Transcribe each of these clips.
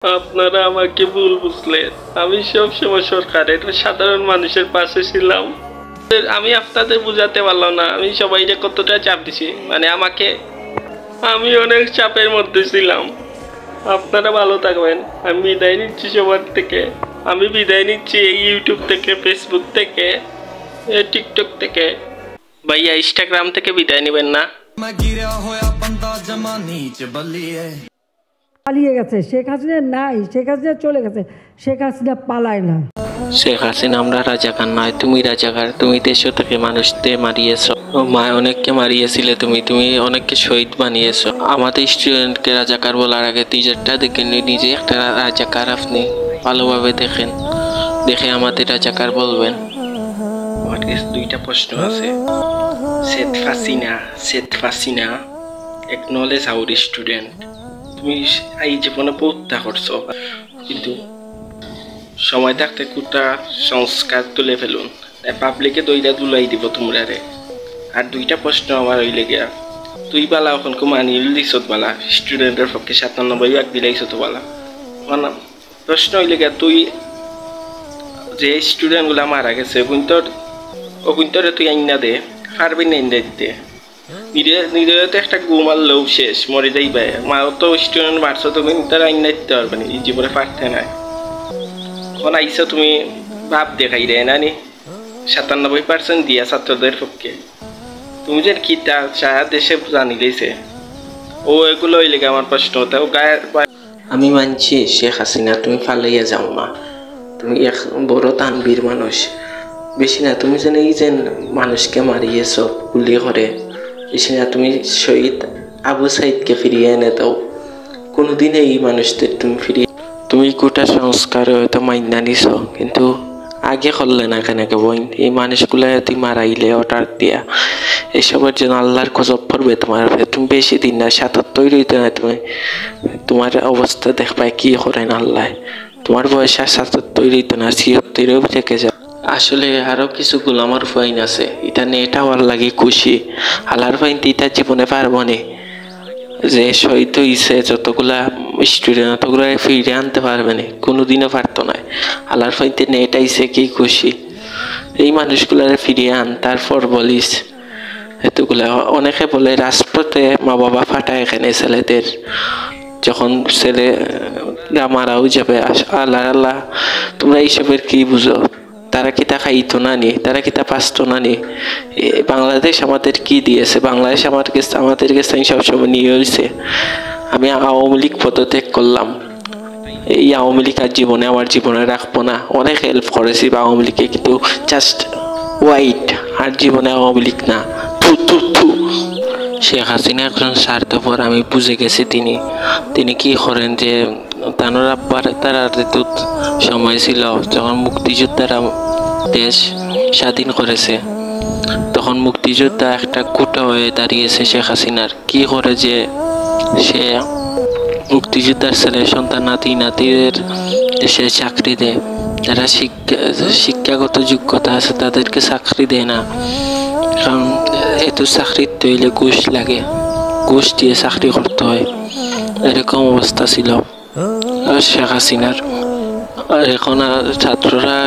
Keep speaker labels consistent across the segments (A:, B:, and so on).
A: আপনারা আমাকে ভুল বুঝলেন। আমি সবসময় সরকারের সাধারণ মানুষের পাশে ছিলাম। আমি আপনাদের বুঝাতে পারলাম না আমি সবাইকে কতটা চাপ দিছি, মানে আমি অনেক চাপের মধ্যে ছিলাম। আপনারা ভালো থাকবেন। আমি বিদায় নিচ্ছি সবার থেকে। আমি বিদায় নিচ্ছি এই ইউটিউব থেকে, ফেসবুক থেকে, টিকটক থেকে। ভাইয়া ইনস্টাগ্রাম থেকে বিদায় নেবেন না।
B: পালিয়ে গেছে শেখ হাসিনা, নাই শেখ হাসিনা চলে গেছে, শেখ হাসিনা পালায় না।
A: শেখ হাসিনা আমরা রাজাকার নয়, তুমি রাজাকার। তুমি দেশ থেকে মানুষদের মারিয়েছো, অনেককে মারিয়েছিলে, তুমি অনেককে শহীদ বানিয়েছো। আমাদের স্টুডেন্টকে রাজাকার বলার আগে টিচারটা দেখে নিজে একটা রাজাকার। আপনি ভালোভাবে দেখে আমাদের রাজাকার বলবেন। আমার কাছে দুইটা প্রশ্ন আছে। Sheikh Hasina acknowledge hour student. তুমি এই জীবনে পড়তে করছো, কিন্তু সময় থাকতে কোটা সংস্কার তুলে ফেলুন, পাবলিকে দইটা দুলাই দিব তোমরা রে। আর দুইটা প্রশ্ন আমার হইলে গিয়া, তুই বালা এখন মানি দিছত বালা স্টুডেন্টের পক্ষে 97 দিলাইছ তো বালা। মানে প্রশ্ন হইলে গিয়া, তুই যে স্টুডেন্টগুলা মারা গেছে ওগুন্তরে তুই আইনা দে, পারবি না আইনা দিতে? নিজের তো একটা গুমার লোক শেষ, মরে যাইবে। মাও তো স্টুডেন্ট মারছো, তুমি তারা আইনা দিতে পারবে না, এই জীবনে পারতে নাই। এখন আইসা তুমি ভাব দেখাই রে নানি 97% দিয়া ছাত্রদের পক্ষে। তুমি যে কি সারা দেশে জানি গেছে ও এগুলো হইলে আমার প্রশ্ন। তাও গায়ের আমি মানছি শেখ হাসিনা তুমি ফালাইয়া যাও না, তুমি এক বড় তানবীর মানুষ। বেশি না তুমি যেন এই যে মানুষকে মারিয়েছ গুলি করে, বেশি না তুমি শহীদ আবু সাইদকে ফিরিয়ে এনে দাও। কোনোদিন এই মানুষদের তুমি কোটা সংস্কার হয়তো মাইনা নিছ, কিন্তু আগে করলে না কেন বইন? এই মানুষগুলা তুই মারাইলে অর্ডার দিয়া এসবের জন্য আল্লাহর গজব পড়বে তোমার। তুমি বেশি দিন না 77 হইতে না, তোমার অবস্থা দেখবাই কি করেন আল্লাহ। তোমার বয়স 77 হইতে না, 76 থেকে যা। আসলে আরো কিছু গোলামার ফাইন আছে, এটা নিয়ে এটা আমার লাগে খুশি। আল্লাহর ফাইন এটা জীবনে পারবো না, যে শহীদ হয়েছে যতগুলা স্টুডেন্ট অতগুলা ফিরে আনতে পারবে না, কোনোদিনও পারতো না। আল্লাহর ফাইতে নিয়ে এটাইছে কি খুশি, এই মানুষগুলার ফিরিয়ে আন। তারপর বলিস এতগুলা অনেকে বলে রাজপথে মা বাবা ফাটায় এখানে ছেলেদের, যখন ছেলেরা মারাও যাবে। আল্লাহ আল্লাহ, তোমরা এইসবের কি বুঝো? তারা কি তা খাইতো না নি? তারা কি তা পাসতো না নি? বাংলাদেশ আমাদের কি দিয়েছে? বাংলাদেশ আমাদের কাছে সবসময় নিয়ে হয়েছে। আমি আওয়ামী লীগ পদত্যাগ করলাম, এই আওয়ামী লীগ আর আমার জীবনে রাখবো না। অনেক হেল্প করেছি আওয়ামী লীগকে, কিন্তু জাস্ট ওয়াইট, আর জীবনে আওয়ামী লীগ না। শেখ হাসিনা একজন স্বার্থপর, আমি বুঝে গেছি। তিনি কি করেন যে তানোর আব্বার তারা সময় ছিল যখন মুক্তিযোদ্ধারা দেশ স্বাধীন করেছে, তখন মুক্তিযোদ্ধা একটা কোটা হয়ে দাঁড়িয়েছে শেখ হাসিনার। কি করে যে সে মুক্তিযোদ্ধার ছেলে সন্তান নাতিদের সে চাকরি দেয়, যারা শিক্ষাগত যোগ্যতা আছে তাদেরকে চাকরি দেয় না, কারণ এত চাকরি তৈলে ঘুষ লাগে, ঘুষ দিয়ে চাকরি করতে হয়। এরকম অবস্থা ছিল শেখ হাসিনার। এখন ছাত্ররা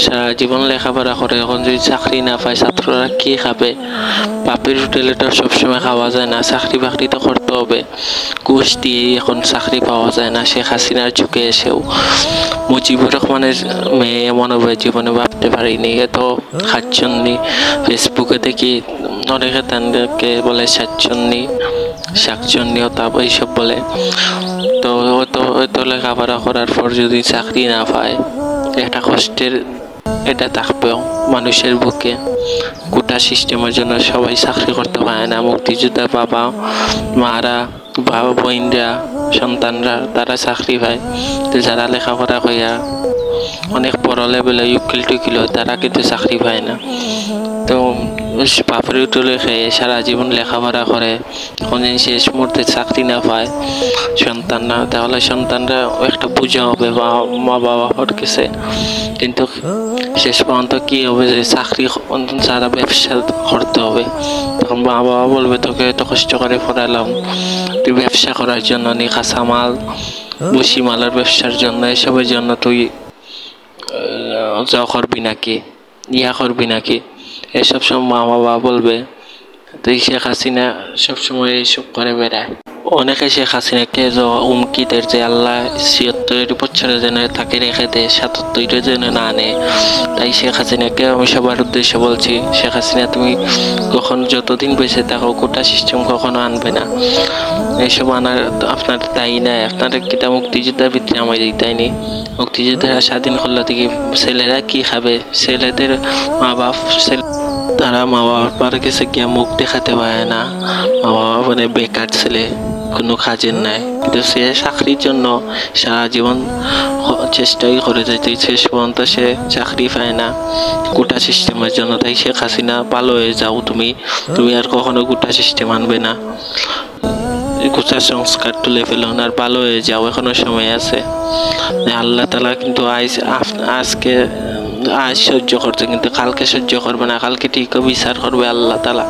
A: সারা জীবন লেখাপড়া করে, এখন যদি চাকরি না পায় ছাত্ররা কি খাবে? বাপের হোটেলে তো সবসময় খাওয়া যায় না, চাকরি বাকরি তো করতে হবে। ঘুষ দিয়ে এখন চাকরি পাওয়া যায় না। শেখ হাসিনার যুগে এসেও মুজিবুর রহমানের মেয়ে এমন হবে জীবনে ভাবতে পারিনি। এত খাচ্ছন্নি, ফেসবুকে দেখি অনেকে তাদেরকে বলে শাকচন্নিয়তা এইসব বলে। তো এত লেখাপড়া করার পর যদি চাকরি না পায়, একটা কষ্টের এটা থাকবেও মানুষের বুকে। কোটা সিস্টেমের জন্য সবাই চাকরি করতে পারে না। মুক্তিযোদ্ধার বাবা মারা, বোনরা, সন্তানরা তারা চাকরি পায়, তো যারা লেখাপড়া কইয়া অনেক বড় লেভেলে উকিল টুকিল তারা কিন্তু চাকরি পায় না। তো বাপের উঠলে খেয়ে সারা জীবন লেখাপড়া করে, কোনদিন শেষ মুহূর্তে চাকরি না পায় সন্তানরা, তাহলে সন্তানরা একটা বোঝা হবে মা বাবার কাছে। কিন্তু শেষ পর্যন্ত কি হবে, যে চাকরি যারা ব্যবসা করতে হবে, তখন মা বাবা বলবে তোকে এত কষ্ট করে পড়ালাম, তুই ব্যবসা করার জন্য নি কাঁচামাল বসিমালার ব্যবসার জন্য এসবের জন্য তুই যা করবি নাকি, ইয়া করবি নাকি, এসব সব মা বাবা বলবে। তুই শেখ হাসিনা সবসময় এইসব করে বেড়ায়। অনেকে শেখ হাসিনাকে হুমকি দেয় যে আল্লাহ ৭৬ বছরে যেন তাকে রেখে দেয়, ৭৭ যেন না নেয়। তাই শেখ হাসিনাকে আমি সবার উদ্দেশ্যে বলছি, শেখ হাসিনা তুমি কখন যতদিন বেঁচে থাকো কোটা সিস্টেম কখনো আনবে না। এইসব আনার আপনার দায়ী নাই। আপনার কিতা মুক্তিযোদ্ধার ভিতরে আমার তাইনি, মুক্তিযোদ্ধারা স্বাধীন করলে থেকে ছেলেরা কি খাবে, ছেলেদের মা বাপ তারা মা বাবার কাছে গিয়ে মুখ দেখাতে পারে না। মা বাবা মানে বেকার ছেলে, কোনো কাজের নাই, কিন্তু সে চাকরির জন্য সারা জীবন চেষ্টাই করে যাইতে, শেষ পর্যন্ত সে চাকরি পায় না গোটা সিস্টেমের জন্য। তাই শেখ হাসিনা ভালো হয়ে যাও, তুমি আর কখনো গোটা সিস্টেম আনবে না, গোটা সংস্কার তুলে ফেলুন আর ভালো হয়ে যাও, এখনো সময় আছে। আল্লাহ তালা কিন্তু আজকে আজ সহ্য করছে, কিন্তু কালকে সহ্য করবে না, কালকে ঠিক বিচার করবে আল্লাহ তালা।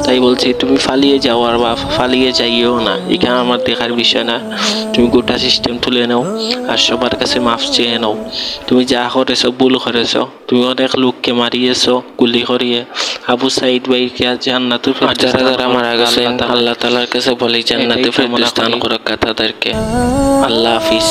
A: তাই বলছি তুমি ফালিয়ে যাও আর বা ফালিয়ে যাইও না, এখানে আমার দেখার বিষয় না। তুমি গোটা সিস্টেম তুলে নাও আর সবার কাছে মাফ চেয়ে নাও। তুমি যা করেছো ভুল করেছো, তুমি অনেক লোককে মারিয়েছো গুলি করিয়ে। আবু সাইদ ভাইকে জান্নাতুল ফেরদৌস, যারা যারা মারা গেছেন আল্লাহ তালার কাছে বলি জান্নাতুল ফেরদৌস দান করুক তাদেরকে। আল্লাহ হাফিজ।